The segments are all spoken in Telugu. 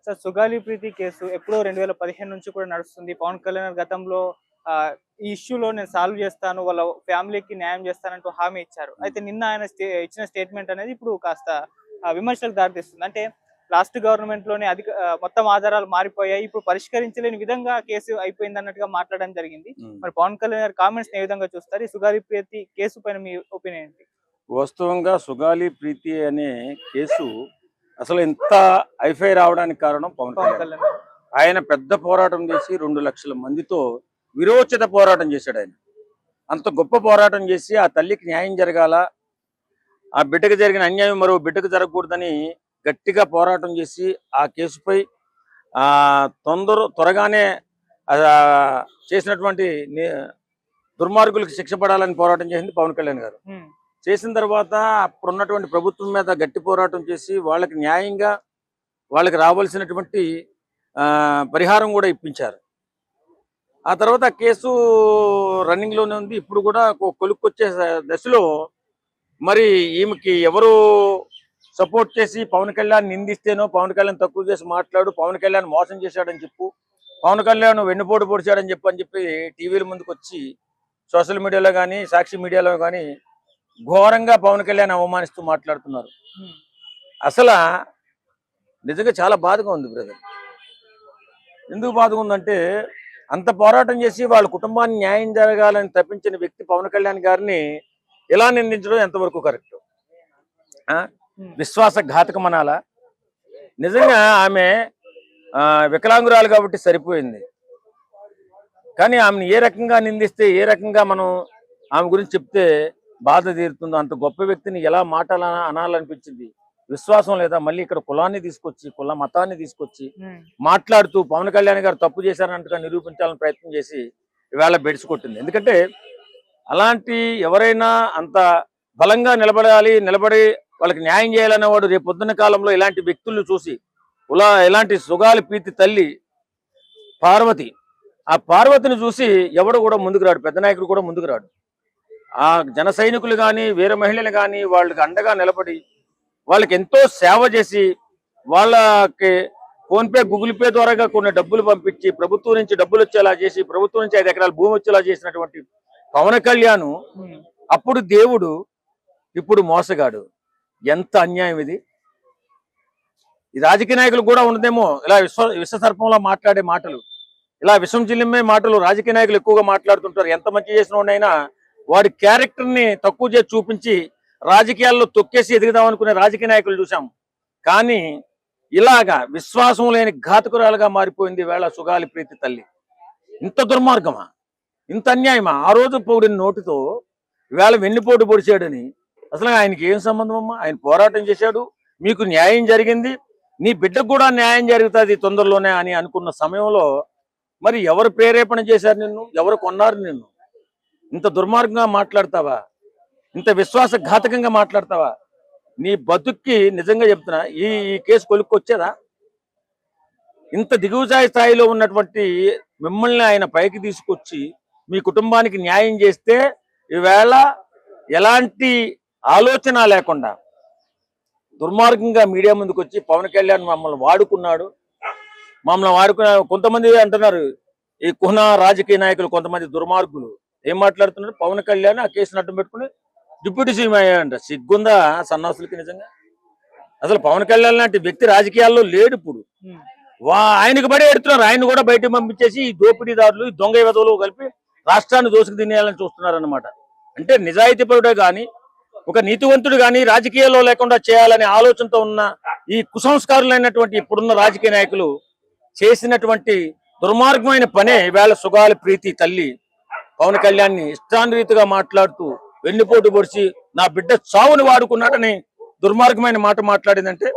సార్ సుగాలి ప్రీతి కేసు ఎప్పుడో 2015 నుంచి కూడా నడుస్తుంది. పవన్ కళ్యాణ్ గతంలో ఈ ఇష్యూలో నేను సాల్వ్ చేస్తాను, వాళ్ళ ఫ్యామిలీకి న్యాయం చేస్తానంటూ హామీ ఇచ్చారు. అయితే నిన్న ఆయన ఇచ్చిన స్టేట్మెంట్ అనేది ఇప్పుడు కాస్త విమర్శలకు దారితీస్తుంది. అంటే లాస్ట్ గవర్నమెంట్‌లోనే మొత్తం ఆధారాలు మారిపోయాయి. ఇప్పుడు పరిష్కరించలేని విధంగా కేసు అయిపోయిందన్నట్టుగా మాట్లాడడం జరిగింది. మరి పవన్ కళ్యాణ్ గారి కామెంట్స్‌ని ఏ విధంగా చూస్తారు? ఈ సుగాలి ప్రీతి కేసు పైన మీ ఒపీనియన్ ఏంటి? వాస్తవంగా సుగాలి ప్రీతి అనే కేసు అసలు ఇంత హైఫై రావడానికి కారణం పవన్ పవన్ కళ్యాణ్. కళ్యాణ్. ఆయన పెద్ద పోరాటం చేసి 2 లక్షల మందితో విరోచిత పోరాటం చేశాడు. ఆయన అంత గొప్ప పోరాటం చేసి ఆ తల్లికి న్యాయం జరగాల, ఆ బిడ్డకు జరిగిన అన్యాయం మరో బిడ్డకు జరగకూడదని గట్టిగా పోరాటం చేసి ఆ కేసుపై త్వరగానే చేసినటువంటి దుర్మార్గులకు శిక్ష పడాలని పోరాటం చేసింది పవన్ కళ్యాణ్ గారు. చేసిన తర్వాత అప్పుడున్నటువంటి ప్రభుత్వం మీద గట్టి పోరాటం చేసి వాళ్ళకి న్యాయంగా వాళ్ళకి రావాల్సినటువంటి పరిహారం కూడా ఇప్పించారు. ఆ తర్వాత కేసు రన్నింగ్లోనే ఉంది. ఇప్పుడు కూడా కొలుక్కొచ్చే దశలో మరి ఈమెకి ఎవరు సపోర్ట్ చేసి పవన్ కళ్యాణ్ నిందిస్తేనో, పవన్ కళ్యాణ్ తక్కువ చేసి మాట్లాడు, పవన్ కళ్యాణ్ మోసం చేశాడని చెప్పు, పవన్ కళ్యాణ్ వెన్నుపోటు పొడిచాడని చెప్పి టీవీల ముందుకు వచ్చి సోషల్ మీడియాలో కానీ సాక్షి మీడియాలో కానీ ఘోరంగా పవన్ కళ్యాణ్ అవమానిస్తూ మాట్లాడుతున్నారు. అసలు నిజంగా చాలా బాధగా ఉంది బ్రదర్. ఎందుకు బాధగా ఉందంటే అంత పోరాటం చేసి వాళ్ళ కుటుంబాన్ని న్యాయం జరగాలని తప్పించిన వ్యక్తి పవన్ కళ్యాణ్ గారిని ఎలా నిందించడం ఎంతవరకు కరెక్ట్? విశ్వాసఘాతకం అనాలా? నిజంగా ఆమె వికలాంగురాలు కాబట్టి సరిపోయింది, కానీ ఆమెను ఏ రకంగా నిందిస్తే, ఏ రకంగా మనం ఆమె గురించి చెప్తే బాధ తీరుతుందో అంత గొప్ప వ్యక్తిని ఎలా అనాలనిపించింది. విశ్వాసం లేదా? మళ్ళీ ఇక్కడ కులాన్ని తీసుకొచ్చి, కుల మతాన్ని తీసుకొచ్చి మాట్లాడుతూ పవన్ కళ్యాణ్ గారు తప్పు చేశారన్నట్టుగా నిరూపించాలని ప్రయత్నం చేసి ఇవాళ బెడిసి కొట్టింది. ఎందుకంటే అలాంటి ఎవరైనా అంత బలంగా నిలబడి వాళ్ళకి న్యాయం చేయాలనేవాడు రేపు పొద్దున్న కాలంలో ఇలాంటి వ్యక్తులను చూసి ఇలాంటి సుగాలి ప్రీతి తల్లి పార్వతి, ఆ పార్వతిని చూసి ఎవడు కూడా ముందుకు రాడు, పెద్ద నాయకుడు కూడా ముందుకు రాడు. ఆ జన సైనికులు కానీ వీర మహిళలు కానీ వాళ్ళకి అండగా నిలబడి వాళ్ళకి ఎంతో సేవ చేసి వాళ్ళకి ఫోన్పే గూగుల్ పే ద్వారాగా కొన్ని డబ్బులు పంపించి ప్రభుత్వం నుంచి డబ్బులు వచ్చేలా చేసి ప్రభుత్వం నుంచి 5 ఎకరాల భూమి వచ్చేలా చేసినటువంటి పవన్ కళ్యాణ్ అప్పుడు దేవుడు, ఇప్పుడు మోసగాడు. ఎంత అన్యాయం ఇది! ఈ రాజకీయ నాయకులు కూడా ఉండదేమో ఇలా విశ్వసర్పంలో మాట్లాడే మాటలు, ఇలా విషం జిల్లిమే మాటలు రాజకీయ నాయకులు ఎక్కువగా మాట్లాడుతుంటారు. ఎంత మంచి చేసిన వాడైనా వాడి క్యారెక్టర్ని తక్కువ చేసి చూపించి రాజకీయాల్లో తొక్కేసి ఎదుగుదాం అనుకునే రాజకీయ నాయకులు చూసాం. కానీ ఇలాగా విశ్వాసం లేని ఘాతకురాలుగా మారిపోయింది వేళ సుగాలి ప్రీతి తల్లి. ఇంత దుర్మార్గమా, ఇంత అన్యాయమా? ఆ రోజు పొగిడిన నోటితో వేళ వెన్నుపోటు పొడిచాడని అసలు ఆయనకి ఏం సంబంధం అమ్మా? ఆయన పోరాటం చేశాడు, మీకు న్యాయం జరిగింది, నీ బిడ్డకు కూడా న్యాయం జరుగుతుంది తొందరలోనే అని అనుకున్న సమయంలో మరి ఎవరు ప్రేరేపణ చేశారు నిన్ను? ఎవరు కొన్నారు నిన్ను? ఇంత దుర్మార్గంగా మాట్లాడతావా? ఇంత విశ్వాసఘాతకంగా మాట్లాడతావా? నీ బతుక్కి నిజంగా చెప్తున్నా ఈ కేసు కొలుక్కొచ్చేదా? ఇంత దిగువజాయి స్థాయిలో ఉన్నటువంటి మిమ్మల్ని ఆయన పైకి తీసుకొచ్చి మీ కుటుంబానికి న్యాయం చేస్తే ఈవేళ ఎలాంటి ఆలోచన లేకుండా దుర్మార్గంగా మీడియా ముందుకు వచ్చి పవన్ కళ్యాణ్ మమ్మల్ని వాడుకున్నాడు, కొంతమంది అంటున్నారు ఈ కుహన రాజకీయ నాయకులు, కొంతమంది దుర్మార్గులు ఏం మాట్లాడుతున్నారు? పవన్ కళ్యాణ్ ఆ కేసును అడ్డం పెట్టుకుని డిప్యూటీ సీఎం అయ్యాడంట. సిగ్గుందా సన్నాసులకి నిజంగా? అసలు పవన్ కళ్యాణ్ లాంటి వ్యక్తి రాజకీయాల్లో లేడు. ఇప్పుడు ఆయనకు బడి ఎడుతున్నారు, ఆయన కూడా బయటకు పంపించేసి ఈ దోపిడీదారులు, ఈ దొంగ వెధవులు కలిపి రాష్ట్రాన్ని దోసుకు తినేయాలని చూస్తున్నారు అన్నమాట. అంటే నిజాయితీపరుడే కానీ, ఒక నీతివంతుడు కానీ రాజకీయాల్లో లేకుండా చేయాలనే ఆలోచనతో ఉన్న ఈ కుసంస్కారులైనటువంటి ఇప్పుడున్న రాజకీయ నాయకులు చేసినటువంటి దుర్మార్గమైన పనే వేళ సుగాలి ప్రీతి తల్లి పవన్ కళ్యాణ్ని ఇష్టానురీతిగా మాట్లాడుతూ వెన్నుపోటు పొడిచి నా బిడ్డ చావుని వాడుకున్నాడని దుర్మార్గమైన మాట మాట్లాడిందంటే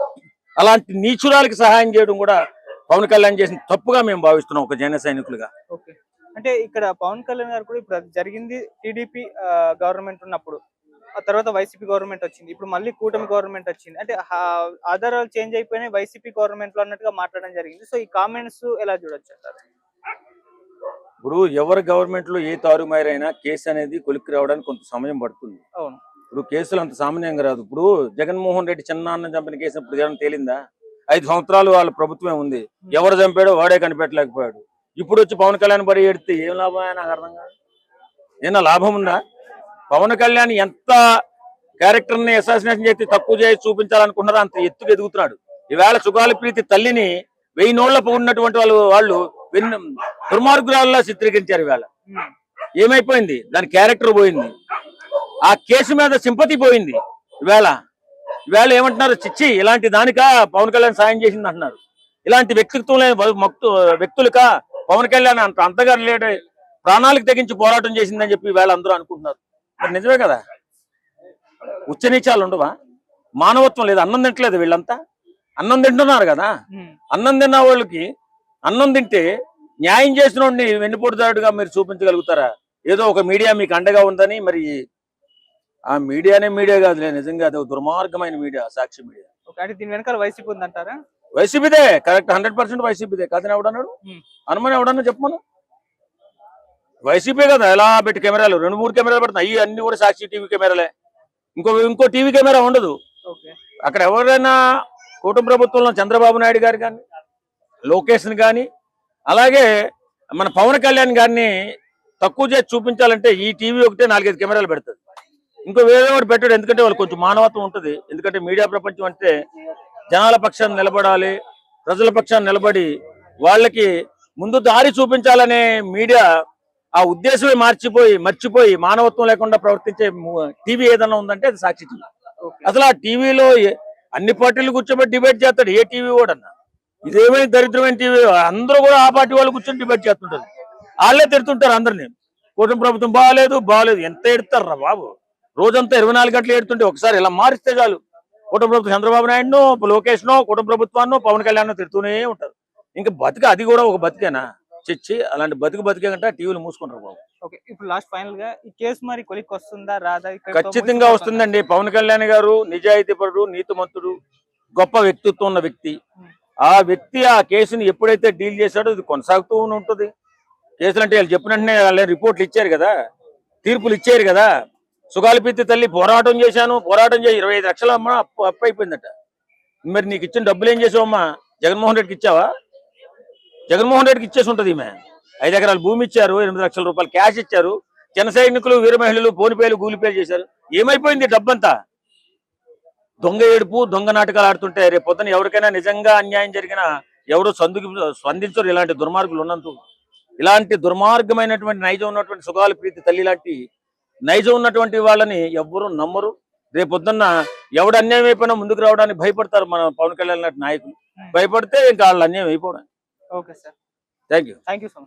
అలాంటి నీచురాలకి సహాయం చేయడం కూడా పవన్ కళ్యాణ్ చేసిన తప్పుగా మేము భావిస్తున్నాం ఒక జన సైనికులుగా. అంటే ఇక్కడ పవన్ కళ్యాణ్ గారు కూడా ఇప్పుడు జరిగింది టీడీపీ గవర్నమెంట్ ఉన్నప్పుడు, ఆ తర్వాత వైసీపీ గవర్నమెంట్ వచ్చింది, ఇప్పుడు మళ్ళీ కూటమి గవర్నమెంట్ వచ్చింది. అంటే ఆధారాలు చేంజ్ అయిపోయినాయి వైసీపీ గవర్నమెంట్ లో అన్నట్టుగా మాట్లాడడం జరిగింది. సో ఈ కామెంట్స్ ఎలా చూడొచ్చు అంటారు? ఇప్పుడు ఎవరి గవర్నమెంట్ లో ఏ తారుమారైనా కేసు అనేది కొలిక్కి రావడానికి కొంత సమయం పడుతుంది. అవును. ఇప్పుడు కేసులు అంత సామాన్యంగా రాదు. ఇప్పుడు జగన్మోహన్ రెడ్డి చిన్నాన్న చంపిన కేసు ఇప్పుడు ఏమైనా తేలిందా? 5 సంవత్సరాలు వాళ్ళ ప్రభుత్వమే ఉంది. ఎవరు చంపాడో వాడే కనిపెట్టలేకపోయాడు. ఇప్పుడు వచ్చి పవన్ కళ్యాణ్ బరి ఎడితే ఏం లాభం నాకు అర్థం కాదు. ఏమన్నా లాభం ఉందా? పవన్ కళ్యాణ్ ఎంత క్యారెక్టర్ ని అసాసినేషన్ చేసి తక్కువ చేసి చూపించాలనుకున్నారో అంత ఎత్తుకు ఎదుగుతున్నాడు. ఈవేళ సుగాలి ప్రీతి తల్లిని 1000 నోళ్ల ఉన్నటువంటి వాళ్ళు దుర్మార్గురాల్లా చిత్రీకరించారు. ఈవేళ ఏమైపోయింది? దాని క్యారెక్టర్ పోయింది. ఆ కేసు మీద సింపతి పోయింది. ఈవేళ ఏమంటున్నారు? చిచ్చి ఇలాంటి దానికా పవన్ కళ్యాణ్ సాయం చేసింది అంటున్నారు. ఇలాంటి వ్యక్తిత్వం లేని వ్యక్తులకా పవన్ కళ్యాణ్ అంతగా రిలేట్ ప్రాణాలకు తెగించి పోరాటం చేసిందని చెప్పి ఈవేళ అందరూ అనుకుంటున్నారు. మరి నిజమే కదా? ఉచ్చనీచాలు ఉండవా? మానవత్వం లేదు. అన్నం తింటలేదు వీళ్ళంతా. అన్నం తింటున్నారు కదా. అన్నం తిన్న వాళ్ళకి అన్నం తింటే న్యాయం చేసిన వాడిని వెన్నుపోటుదారుడుగా మీరు చూపించగలుగుతారా? ఏదో ఒక మీడియా మీకు అండగా ఉందని. మరి ఆ మీడియానే మీడియా కాదులే, నిజంగా అది దుర్మార్గమైన మీడియా, సాక్షి మీడియా. అంటే దీని వెనకాల వైసీపీ ఉందంటారా? వైసీపీదే కరెక్ట్, 100% వైసీపీదే. కాదని ఎవడన్నాడు? అనుమని ఎవడన్నా చెప్పమను. వైసీపీ కదా ఎలా పెట్టి కెమెరాలు 2-3 కెమెరాలు పెడుతున్నాయి. అవి అన్ని కూడా సాక్షి టీవీ కెమెరాలే. ఇంకో టీవీ కెమెరా ఉండదు అక్కడ. ఎవరైనా కూటమి ప్రభుత్వంలో చంద్రబాబు నాయుడు గారు కానీ, లోకేష్ కానీ, అలాగే మన పవన్ కళ్యాణ్ గారిని తక్కువ చేసి చూపించాలంటే ఈ టీవీ ఒకటే 4-5 కెమెరాలు పెడుతుంది. ఇంకో వేరే వాడు పెట్టాడు. ఎందుకంటే వాళ్ళు కొంచెం మానవత్వం ఉంటుంది. ఎందుకంటే మీడియా ప్రపంచం అంటే జనాల పక్షాన్ని నిలబడాలి, ప్రజల పక్షాన్ని నిలబడి వాళ్ళకి ముందు దారి చూపించాలనే మీడియా ఆ ఉద్దేశమే మర్చిపోయి మానవత్వం లేకుండా ప్రవర్తించే టీవీ ఏదన్నా ఉందంటే అది సాక్షి టీవీ. అసలు ఆ టీవీలో అన్ని పార్టీలు కూర్చోబెట్టి డిబేట్ చేస్తాడు ఏ టీవీ కూడా. ఇదేమైనా దరిద్రమైన టీవీ. అందరూ కూడా ఆ పార్టీ వాళ్ళు కూర్చొని డిబేట్ చేస్తుంటారు. వాళ్ళే తిడుతుంటారు అందరినీ. కూటమి ప్రభుత్వం బాగాలేదు ఎంత ఎడతారు రా బాబు. రోజంతా 24 గంటలు ఏడుతుంటే ఒకసారి ఇలా మారిస్తే చాలు. కూటమి ప్రభుత్వం చంద్రబాబు నాయుడునో, లోకేష్ నో, కూటమి ప్రభుత్వాన్నో, పవన్ కళ్యాణ్ తిడుతూనే ఉంటారు. ఇంకా అది కూడా ఒక బతికేనా? చిచ్చి అలాంటి బతికే కంటే టీవీలు మూసుకుంటారు బాబు. ఓకే, ఇప్పుడు లాస్ట్ ఫైనల్ గా ఈ కేసు మరి కొలిక్కి వస్తుందా రాదా? ఖచ్చితంగా వస్తుందండి. పవన్ కళ్యాణ్ గారు నిజాయితీపరుడు, నీతిమంతుడు, గొప్ప వ్యక్తిత్వం ఉన్న వ్యక్తి. ఆ వ్యక్తి ఆ కేసుని ఎప్పుడైతే డీల్ చేశాడో ఇది కొనసాగుతూ ఉంటుంది. కేసులు అంటే వాళ్ళు చెప్పిన వెంటనే వాళ్ళే రిపోర్ట్లు ఇచ్చారు కదా, తీర్పులు ఇచ్చారు కదా. సుగాలి ప్రీతి తల్లి పోరాటం చేసి 25 లక్షల అమ్మ అప్పు అయిపోయిందట. మరి నీకు ఇచ్చిన డబ్బులు ఏం చేసావమ్మా? జగన్మోహన్ రెడ్డికి ఇచ్చావా? జగన్మోహన్ రెడ్డికి ఇచ్చేసి ఉంటుంది. ఈమె 5 ఎకరాల భూమి ఇచ్చారు, 8 లక్షల రూపాయలు క్యాష్ ఇచ్చారు. జన సైనికులు, వీర మహిళలు ఫోన్పేలు, గూగుల్పేలు చేశారు. ఏమైపోయింది డబ్బంతా? దొంగ ఏడుపు, దొంగ నాటకాలు ఆడుతుంటే రేపు పొద్దున ఎవరికైనా నిజంగా అన్యాయం జరిగినా ఎవరు స్పందించరు. ఇలాంటి దుర్మార్గులు ఉన్నందుకు. ఇలాంటి దుర్మార్గమైనటువంటి నైజం ఉన్నటువంటి సుగాలి ప్రీతి తల్లి లాంటి నైజం ఉన్నటువంటి వాళ్ళని ఎవ్వరూ నమ్మరు. రేపు పొద్దున్న ఎవడు అన్యాయం అయిపోయినా ముందుకు రావడానికి భయపడతారు. మన పవన్ కళ్యాణ్ లాంటి నాయకులు భయపడితే ఇంకా వాళ్ళు అన్యాయం అయిపోవడం. Okay sir, thank you so much.